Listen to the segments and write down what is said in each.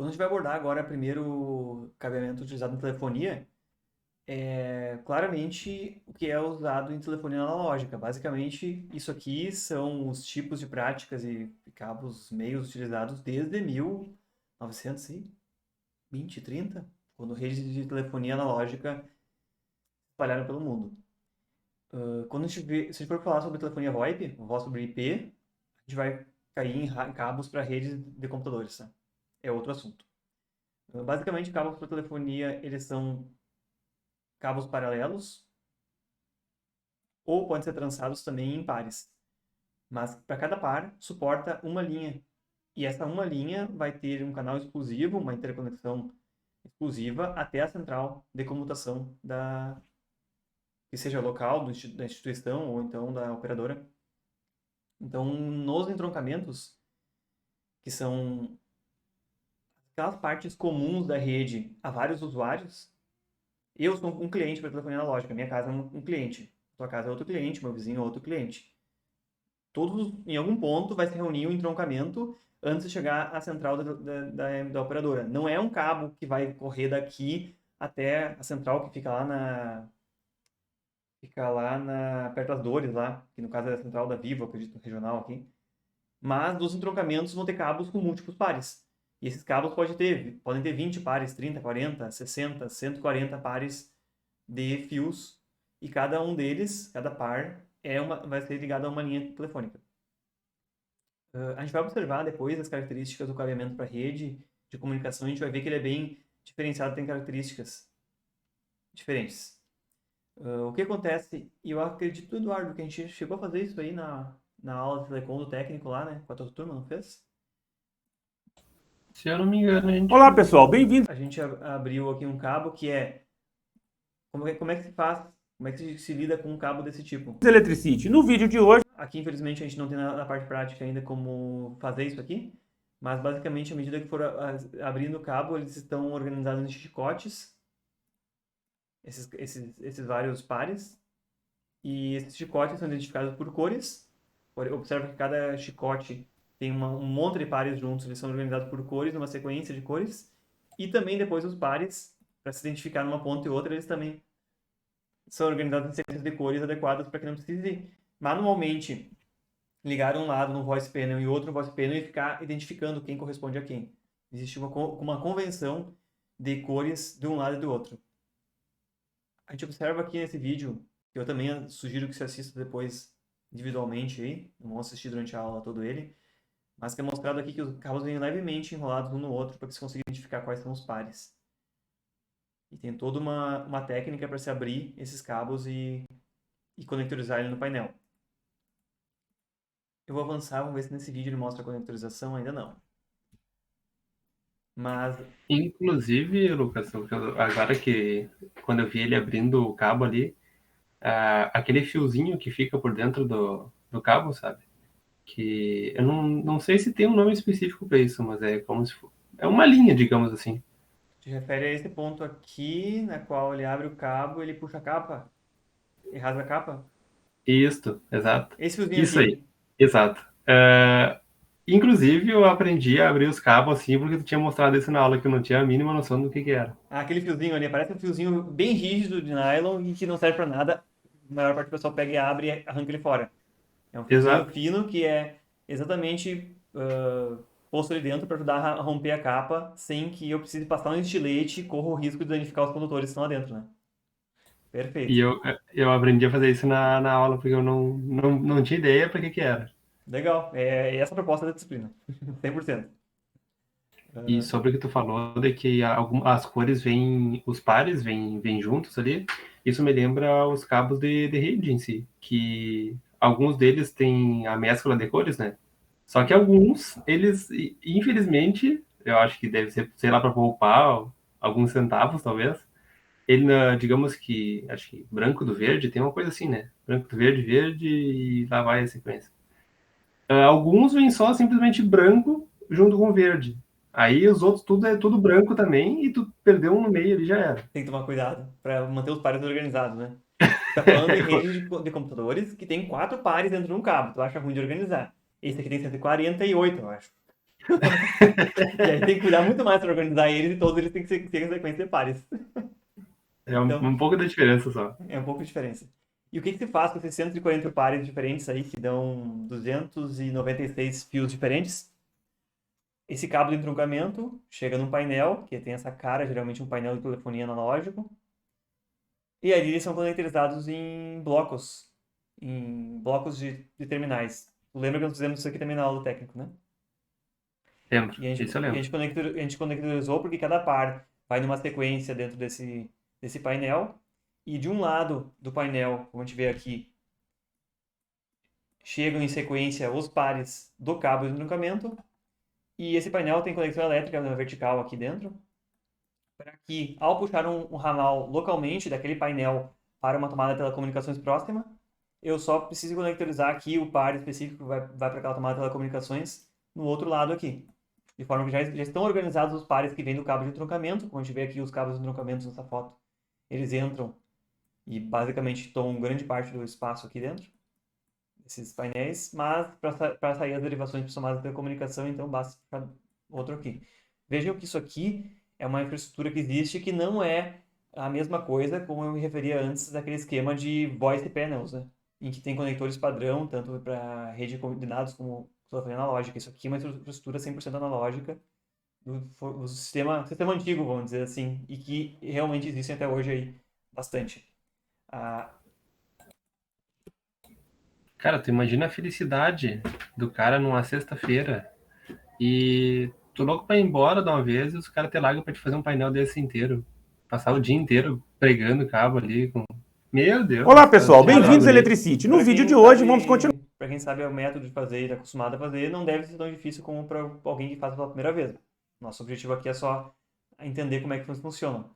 Quando a gente vai abordar agora primeiro o cabeamento utilizado em telefonia, claramente o que é usado em telefonia analógica. Basicamente, isso aqui são os tipos de práticas e cabos meios utilizados desde 1920, 30, quando redes de telefonia analógica espalharam pelo mundo. Quando se a gente for falar sobre telefonia VoIP, voz sobre IP, a gente vai cair em cabos para redes de computadores, tá? É outro assunto. Basicamente, cabos para telefonia, eles são cabos paralelos ou podem ser trançados também em pares. Mas para cada par, suporta uma linha. E essa uma linha vai ter um canal exclusivo, uma interconexão exclusiva até a central de comutação que seja local da instituição ou então da operadora. Então, nos entroncamentos, que são aquelas partes comuns da rede a vários usuários, eu sou um cliente para telefonia analógica, minha casa é um cliente, sua casa é outro cliente, meu vizinho é outro cliente. Todos, em algum ponto, vai se reunir um entroncamento antes de chegar à central da operadora. Não é um cabo que vai correr daqui até a central que fica lá perto das Dores, lá, que no caso é a central da Vivo, acredito, regional aqui. Mas dos entroncamentos vão ter cabos com múltiplos pares. E esses cabos podem ter 20 pares, 30, 40, 60, 140 pares de fios. E cada um deles, cada par, vai ser ligado a uma linha telefônica. A gente vai observar depois as características do cabeamento para rede de comunicação. A gente vai ver que ele é bem diferenciado, tem características diferentes. O que acontece, e eu acredito, Eduardo, que a gente chegou a fazer isso aí na aula de telecom do técnico lá, né? Com a tua turma, não fez? Se eu não me engano, a gente Olá fez. pessoal, bem-vindos. A gente abriu aqui um cabo que é como é que se faz, como é que se lida com um cabo desse tipo. Eletricity. No vídeo de hoje, Aqui, infelizmente, a gente não tem na parte prática ainda como fazer isso aqui, mas basicamente, à medida que for abrindo o cabo, eles estão organizados em chicotes, esses vários pares, e esses chicotes são identificados por cores. Observa que cada chicote tem um monte de pares juntos, eles são organizados por cores, numa sequência de cores. E também depois os pares, para se identificar numa ponta e outra, eles também são organizados em sequências de cores adequadas para que não precise manualmente ligar um lado no voice panel e outro no voice panel e ficar identificando quem corresponde a quem. Existe uma convenção de cores de um lado e do outro. A gente observa aqui nesse vídeo, que eu também sugiro que você assista depois individualmente aí, não vou assistir durante a aula todo ele, mas que é mostrado aqui que os cabos vêm levemente enrolados um no outro para que se consiga identificar quais são os pares. E tem toda uma técnica para se abrir esses cabos e conectorizar ele no painel. Eu vou avançar, vamos ver se nesse vídeo ele mostra a conectorização, ainda não. Mas, Inclusive, Lucas, agora que quando eu vi ele abrindo o cabo ali, aquele fiozinho que fica por dentro do cabo, sabe? Que eu não sei se tem um nome específico para isso, mas é como se é uma linha, digamos assim. te refere a esse ponto aqui, na qual ele abre o cabo, ele puxa a capa e rasga a capa. Isso, exato. Esse fiozinho Isso aqui. aí, exato. Inclusive, eu aprendi a abrir os cabos assim porque tu tinha mostrado isso na aula que eu não tinha a mínima noção do que era. Aquele fiozinho ali, parece um fiozinho bem rígido de nylon e que não serve para nada. A maior parte do pessoal pega e abre e arranca ele fora. É um fiozinho Exato. fino que é exatamente posto ali dentro para ajudar a romper a capa sem que eu precise passar um estilete e corra o risco de danificar os condutores que estão lá dentro, né? E Perfeito. eu aprendi a fazer isso na aula porque eu não tinha ideia para que era. Legal. É essa a proposta da disciplina. 100%. E sobre o que tu falou de que as cores vêm, os pares vêm juntos ali, isso me lembra os cabos de rede em si, que alguns deles têm a mescla de cores, né? Só que alguns, eles, infelizmente, eu acho que deve ser, sei lá, para poupar alguns centavos, talvez. Ele, digamos que, acho que branco do verde, tem uma coisa assim, né? Branco do verde, verde e lá vai a sequência. Alguns vêm só simplesmente branco junto com verde. Aí os outros tudo é tudo branco também e tu perdeu um no meio ali já era. Tem que tomar cuidado para manter os pares organizados, né? Você tá falando de rede de computadores que tem 4 pares dentro de um cabo. Tu acha ruim de organizar. Esse aqui tem 148, eu acho. E aí tem que cuidar muito mais para organizar eles e todos eles têm que ter sequência de pares. É Então, um pouco da diferença só. é um pouco de diferença. E o que se faz com esses 140 pares diferentes aí, que dão 296 fios diferentes? Esse cabo de entroncamento chega num painel, que tem essa cara, geralmente um painel de telefonia analógico. E aí eles são conectorizados em blocos de terminais. Tu lembra que nós fizemos isso aqui também na aula do técnico, né? Lembro, E a gente, isso eu e a lembro. gente, a gente conectorizou porque cada par vai numa sequência dentro desse painel. E de um lado do painel, como a gente vê aqui, chegam em sequência os pares do cabo de entroncamento. E esse painel tem conexão elétrica na vertical aqui dentro, para que, ao puxar um ramal localmente daquele painel para uma tomada de telecomunicações próxima, eu só preciso conectorizar aqui o par específico que vai para aquela tomada de telecomunicações no outro lado aqui. De forma que já estão organizados os pares que vêm do cabo de entroncamento. Como a gente vê aqui os cabos de entroncamento nessa foto, eles entram e basicamente tomam grande parte do espaço aqui dentro, desses painéis, mas para sair as derivações para tomadas de telecomunicação, então basta puxar outro aqui. Vejam que isso aqui é uma infraestrutura que existe que não é a mesma coisa como eu me referia antes daquele esquema de voice panels, né? Em que tem conectores padrão, tanto para rede de dados como telefonia analógica. Isso aqui é uma infraestrutura 100% analógica do sistema antigo, vamos dizer assim, e que realmente existem até hoje aí bastante. Ah, Cara, tu imagina a felicidade do cara numa sexta-feira e tu louco pra ir embora de uma vez e os caras te largam pra te fazer um painel desse inteiro. Passar o dia inteiro pregando cabo ali com. Meu Deus, Olá os caras pessoal, te olha, bem-vindos jogam a ali. Electricity. No vídeo de hoje vamos continuar. para quem sabe o método de fazer e está acostumado a fazer, não deve ser tão difícil como para alguém que faz pela primeira vez. Nosso objetivo aqui é só entender como é que funciona.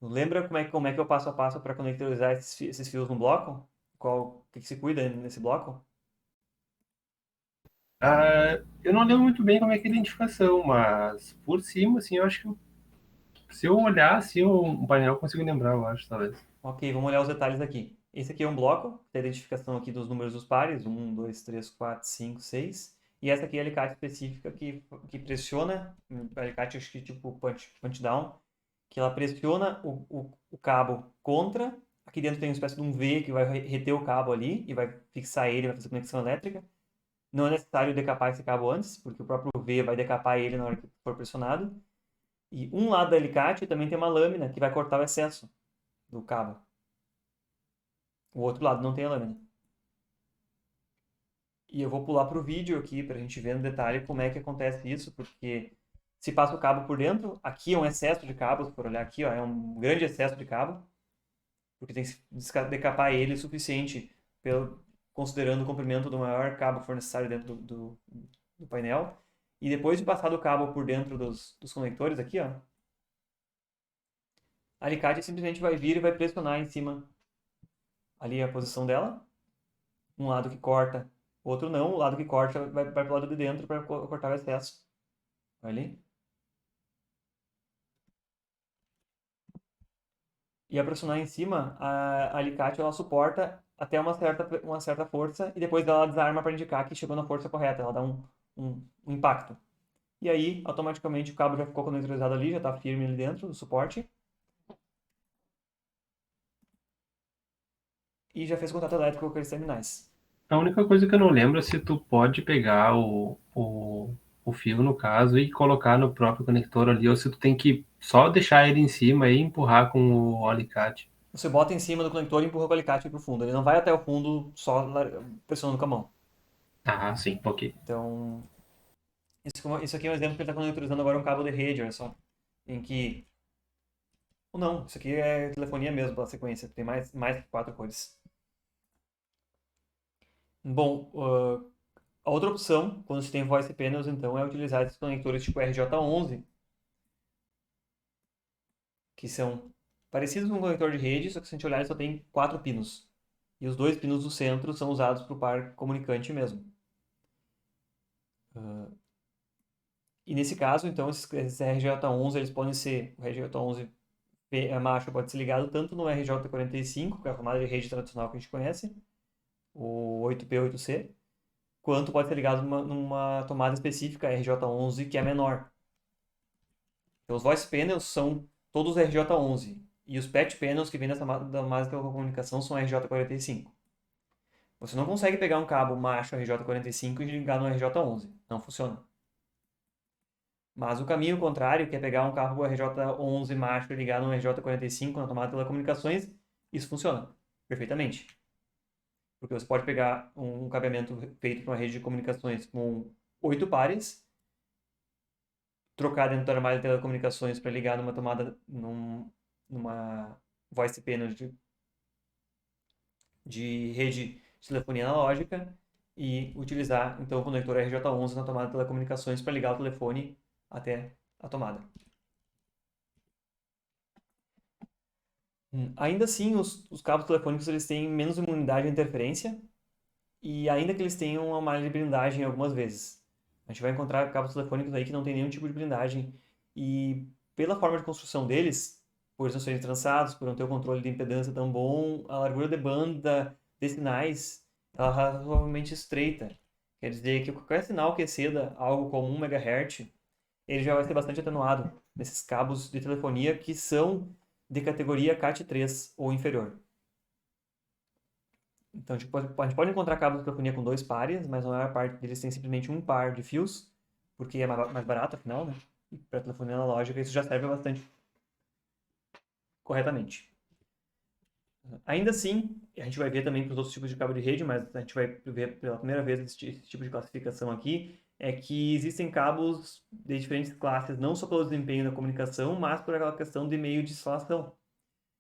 Lembra como é que é o passo a passo para conectorizar esses fios no bloco? O que se cuida nesse bloco? Ah, eu não lembro muito bem como é que é a identificação, mas por cima, assim, eu acho que se eu olhar assim um painel, eu consigo lembrar, eu acho, talvez. Ok, vamos olhar os detalhes aqui. Esse aqui é um bloco, tem a identificação aqui dos números dos pares, 1, 2, 3, 4, 5, 6. E essa aqui é a alicate específica que pressiona, alicate acho que tipo punch down, que ela pressiona o cabo contra. Aqui dentro tem uma espécie de um V que vai reter o cabo ali e vai fixar ele, vai fazer conexão elétrica. Não é necessário decapar esse cabo antes, porque o próprio V vai decapar ele na hora que for pressionado. E um lado do alicate também tem uma lâmina que vai cortar o excesso do cabo. O outro lado não tem a lâmina. E eu vou pular para o vídeo aqui para a gente ver no detalhe como é que acontece isso, porque se passa o cabo por dentro, aqui é um excesso de cabo, se for olhar aqui, ó, é um grande excesso de cabo, porque tem que decapar ele o suficiente, considerando o comprimento do maior cabo que for necessário dentro do painel. E depois de passar o cabo por dentro dos conectores aqui, ó, a alicate simplesmente vai vir e vai pressionar em cima ali a posição dela. Um lado que corta, outro não. O lado que corta vai para o lado de dentro para cortar o excesso. Olha ali. E a pressionar em cima, a alicate ela suporta até uma certa força e depois ela desarma para indicar que chegou na força correta. Ela dá um impacto. E aí, automaticamente, o cabo já ficou conectorizado ali, já está firme ali dentro do suporte. E já fez contato elétrico com aqueles terminais. A única coisa que eu não lembro é se tu pode pegar o fio, no caso, e colocar no próprio conector ali, ou se tu tem que só deixar ele em cima e empurrar com o alicate. Você bota em cima do conector e empurra com o alicate para o fundo. Ele não vai até o fundo só pressionando com a mão. Ah, sim, ok. Então, isso aqui é um exemplo que ele está conectorizando agora um cabo de rede, olha só. Em que. Ou não, isso aqui é telefonia mesmo pela sequência. Tem mais que 4 cores. Bom, a outra opção, quando se tem voice panels, então, é utilizar esses conectores tipo RJ11, que são parecidos com um conector de rede, só que se a gente olhar, ele só tem 4 pinos. E os 2 pinos do centro são usados para o par comunicante mesmo. E nesse caso, então, esses RJ11, eles podem ser, o RJ11 macho pode ser ligado tanto no RJ45, que é a tomada de rede tradicional que a gente conhece, o 8P, 8C, quanto pode ser ligado numa tomada específica RJ11 que é menor. Então, os voice panels são todos RJ11 e os patch panels que vêm da tomada de telecomunicação são RJ45. Você não consegue pegar um cabo macho RJ45 e ligar no RJ11. Não funciona. Mas o caminho contrário, que é pegar um cabo RJ11 macho e ligar no RJ45 na tomada de telecomunicações, isso funciona perfeitamente. Porque você pode pegar um cabeamento feito para uma rede de comunicações com 8 pares, trocar dentro da armário de telecomunicações para ligar numa tomada, numa voice panel de rede de telefonia analógica e utilizar então o conector RJ11 na tomada de telecomunicações para ligar o telefone até a tomada. Ainda assim, os cabos telefônicos eles têm menos imunidade à interferência e ainda que eles tenham uma malha de blindagem algumas vezes. A gente vai encontrar cabos telefônicos aí que não tem nenhum tipo de blindagem e pela forma de construção deles, por eles não serem trançados, por não ter o controle de impedância tão bom, a largura de banda de sinais ela é razoavelmente estreita. Quer dizer que qualquer sinal que exceda algo como 1 MHz, ele já vai ser bastante atenuado nesses cabos de telefonia que são de categoria CAT3 ou inferior. Então, a gente pode encontrar cabos de telefonia com 2 pares, mas a maior parte deles tem simplesmente um par de fios, porque é mais barato, afinal, né? E para telefonia analógica isso já serve bastante corretamente. Ainda assim, a gente vai ver também para os outros tipos de cabo de rede, mas a gente vai ver pela primeira vez esse tipo de classificação aqui, é que existem cabos de diferentes classes, não só pelo desempenho da comunicação, mas por aquela questão de meio de instalação.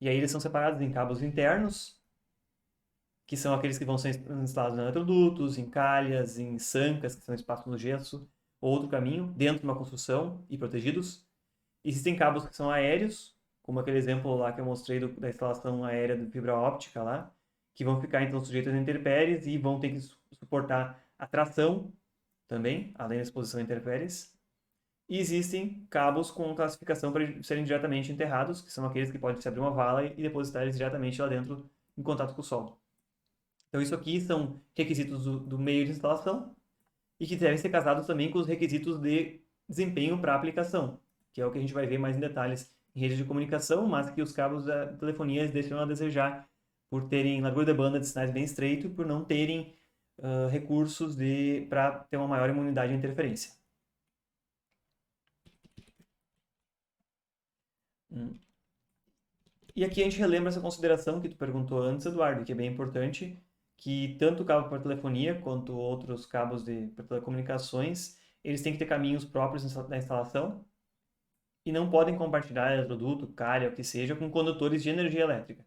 E aí eles são separados em cabos internos, que são aqueles que vão ser instalados em eletrodutos, em calhas, em sancas, que são espaços no gesso, ou outro caminho, dentro de uma construção e protegidos. Existem cabos que são aéreos, como aquele exemplo lá que eu mostrei da instalação aérea de fibra óptica lá, que vão ficar então sujeitos a intempéries e vão ter que suportar a tração também, além da exposição a intempéries. E existem cabos com classificação para serem diretamente enterrados, que são aqueles que podem se abrir uma vala e depositar eles diretamente lá dentro em contato com o solo. Então isso aqui são requisitos do meio de instalação e que devem ser casados também com os requisitos de desempenho para a aplicação, que é o que a gente vai ver mais em detalhes em redes de comunicação, mas que os cabos da telefonia deixam a desejar por terem largura de banda de sinais bem estreito e por não terem recursos para ter uma maior imunidade à interferência. E aqui a gente relembra essa consideração que tu perguntou antes, Eduardo, que é bem importante, que tanto o cabo para telefonia quanto outros cabos para telecomunicações, eles têm que ter caminhos próprios da instalação e não podem compartilhar eletroduto, calha, o que seja, com condutores de energia elétrica.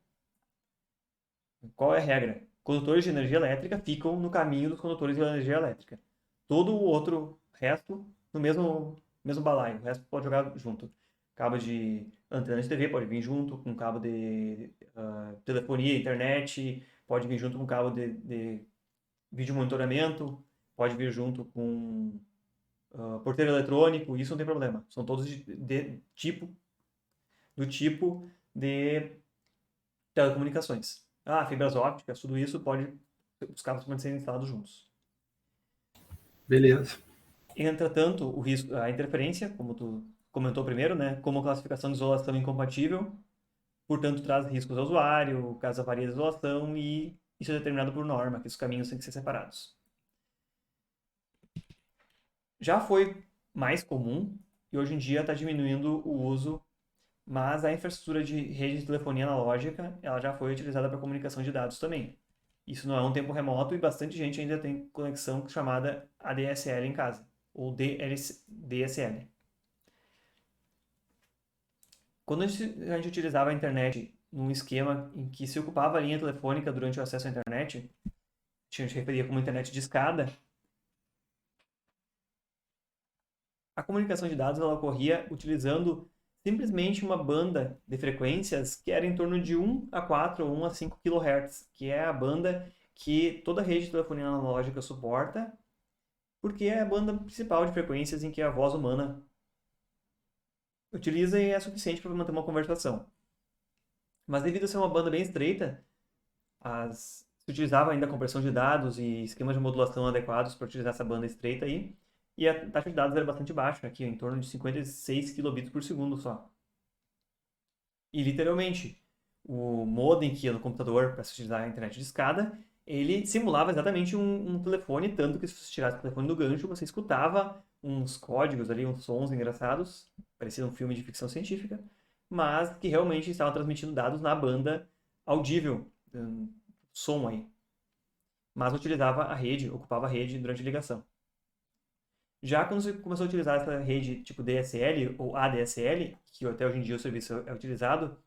Qual é a regra? Condutores de energia elétrica ficam no caminho dos condutores de energia elétrica. Todo o outro resto no mesmo balaio, o resto pode jogar junto. Cabo de antena de TV pode vir junto com cabo de telefonia, internet, pode vir junto com cabo de vídeo monitoramento, pode vir junto com porteiro eletrônico, isso não tem problema. São todos do tipo de telecomunicações. Fibras ópticas, tudo isso os cabos podem ser instalados juntos. Beleza. Entretanto, a interferência, como tu comentou primeiro, né, como classificação de isolação incompatível, portanto traz riscos ao usuário, caso avarie a isolação, e isso é determinado por norma, que os caminhos têm que ser separados. Já foi mais comum, e hoje em dia está diminuindo o uso, mas a infraestrutura de rede de telefonia analógica ela já foi utilizada para comunicação de dados também. Isso não é um tempo remoto e bastante gente ainda tem conexão chamada ADSL em casa, ou DSL. Quando a gente utilizava a internet num esquema em que se ocupava a linha telefônica durante o acesso à internet, a gente referia como internet de escada, a comunicação de dados ela ocorria utilizando simplesmente uma banda de frequências que era em torno de 1 a 4 ou 1 a 5 kHz, que é a banda que toda rede de telefonia analógica suporta, porque é a banda principal de frequências em que a voz humana utiliza e é suficiente para manter uma conversação. Mas devido a ser uma banda bem estreita, as se utilizava ainda compressão de dados e esquemas de modulação adequados para utilizar essa banda estreita aí. E a taxa de dados era bastante baixa, aqui em torno de 56 kilobits por segundo só. E literalmente, o modem que ia no computador para se utilizar a internet de escada, ele simulava exatamente um telefone, tanto que se você tirasse o telefone do gancho, você escutava uns códigos ali, uns sons engraçados, parecia um filme de ficção científica, mas que realmente estavam transmitindo dados na banda audível, som aí. Mas utilizava a rede, ocupava a rede durante a ligação. Já quando você começou a utilizar essa rede tipo DSL ou ADSL, que até hoje em dia o serviço é utilizado,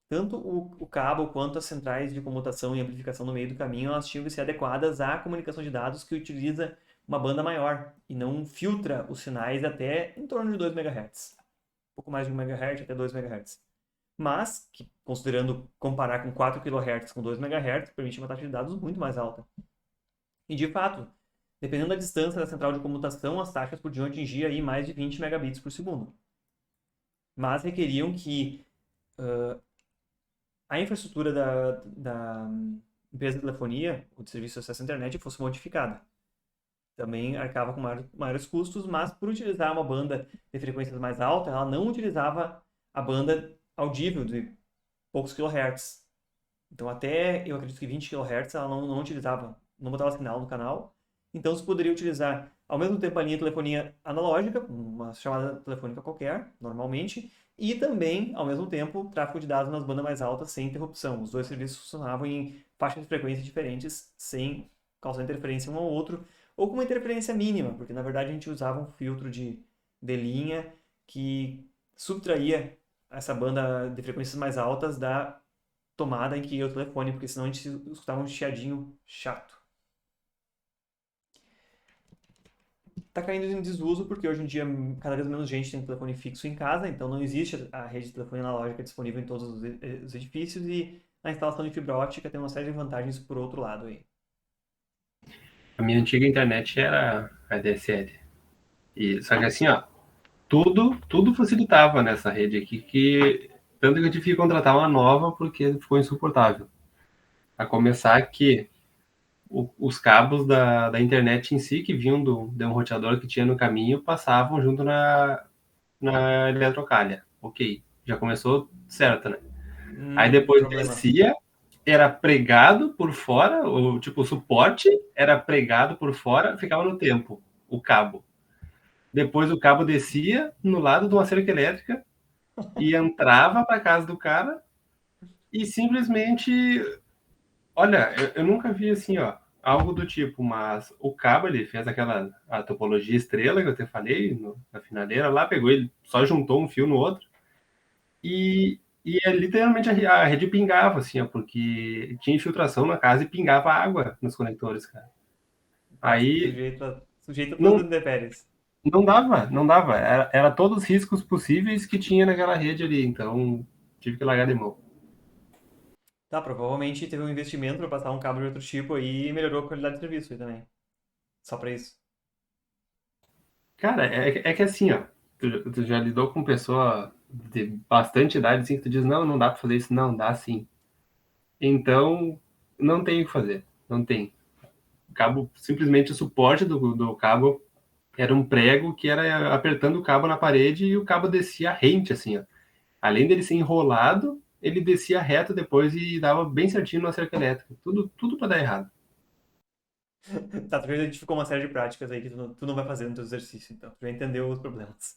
tanto o cabo quanto as centrais de comutação e amplificação no meio do caminho, elas tinham que ser adequadas à comunicação de dados que utiliza uma banda maior e não filtra os sinais até em torno de 2 MHz. Um pouco mais de 1 MHz até 2 MHz. Mas, considerando comparar com 4 kHz com 2 MHz, permite uma taxa de dados muito mais alta. E de fato, dependendo da distância da central de comutação, as taxas podiam atingir aí mais de 20 megabits por segundo. Mas requeriam que a infraestrutura da empresa de telefonia, ou de serviço de acesso à internet, fosse modificada. Também arcava com maiores custos, mas por utilizar uma banda de frequências mais alta, ela não utilizava a banda audível de poucos kilohertz. Então até, eu acredito que 20 kHz ela não utilizava, não botava sinal no canal. Então você poderia utilizar ao mesmo tempo a linha de telefonia analógica, uma chamada telefônica qualquer, normalmente, e também, ao mesmo tempo, tráfego de dados nas bandas mais altas sem interrupção. Os dois serviços funcionavam em faixas de frequência diferentes, sem causar interferência um ao outro, ou com uma interferência mínima, porque na verdade a gente usava um filtro de linha que subtraía essa banda de frequências mais altas da tomada em que ia o telefone, porque senão a gente escutava um chiadinho chato. Tá caindo em desuso porque hoje em dia cada vez menos gente tem telefone fixo em casa, então não existe a rede de telefonia analógica disponível em todos os edifícios e a instalação de fibra ótica tem uma série de vantagens por outro lado aí. A minha antiga internet era a DSL. Só que assim, ó, tudo facilitava nessa rede aqui, tanto que eu tive que contratar uma nova porque ficou insuportável. A começar que os cabos da internet em si, que vinham de um roteador que tinha no caminho, passavam junto na eletrocalha. Ok, já começou certo, né? Aí depois Problema. descia, era pregado por fora, o suporte era pregado por fora, ficava no tempo, o cabo. Depois o cabo descia no lado de uma cerca elétrica e entrava para casa do cara e simplesmente, olha, eu nunca vi assim, ó, algo do tipo, mas o cabo, ele fez a topologia estrela que eu te falei, na finaleira lá, pegou ele, só juntou um fio no outro e literalmente a rede pingava, assim, ó, porque tinha infiltração na casa e pingava água nos conectores, cara. Aí Sujeito a todas não, as intempéries. não dava. Era todos os riscos possíveis que tinha naquela rede ali, então tive que largar de mão. Tá, provavelmente teve um investimento para passar um cabo de outro tipo aí e melhorou a qualidade do serviço aí também. Só para isso. Cara, é que assim, ó, tu já lidou com pessoa de bastante idade, assim, que tu diz, não dá pra fazer isso. Não, dá sim. Então, não tem o que fazer. Não tem. O cabo, simplesmente o suporte do cabo era um prego que era apertando o cabo na parede e o cabo descia rente, assim, ó. Além dele ser enrolado, ele descia reto depois e dava bem certinho na cerca elétrica. Tudo pra dar errado. Tá, tu já identificou uma série de práticas aí que tu não vai fazer no teu exercício, então. Tu já entendeu os problemas.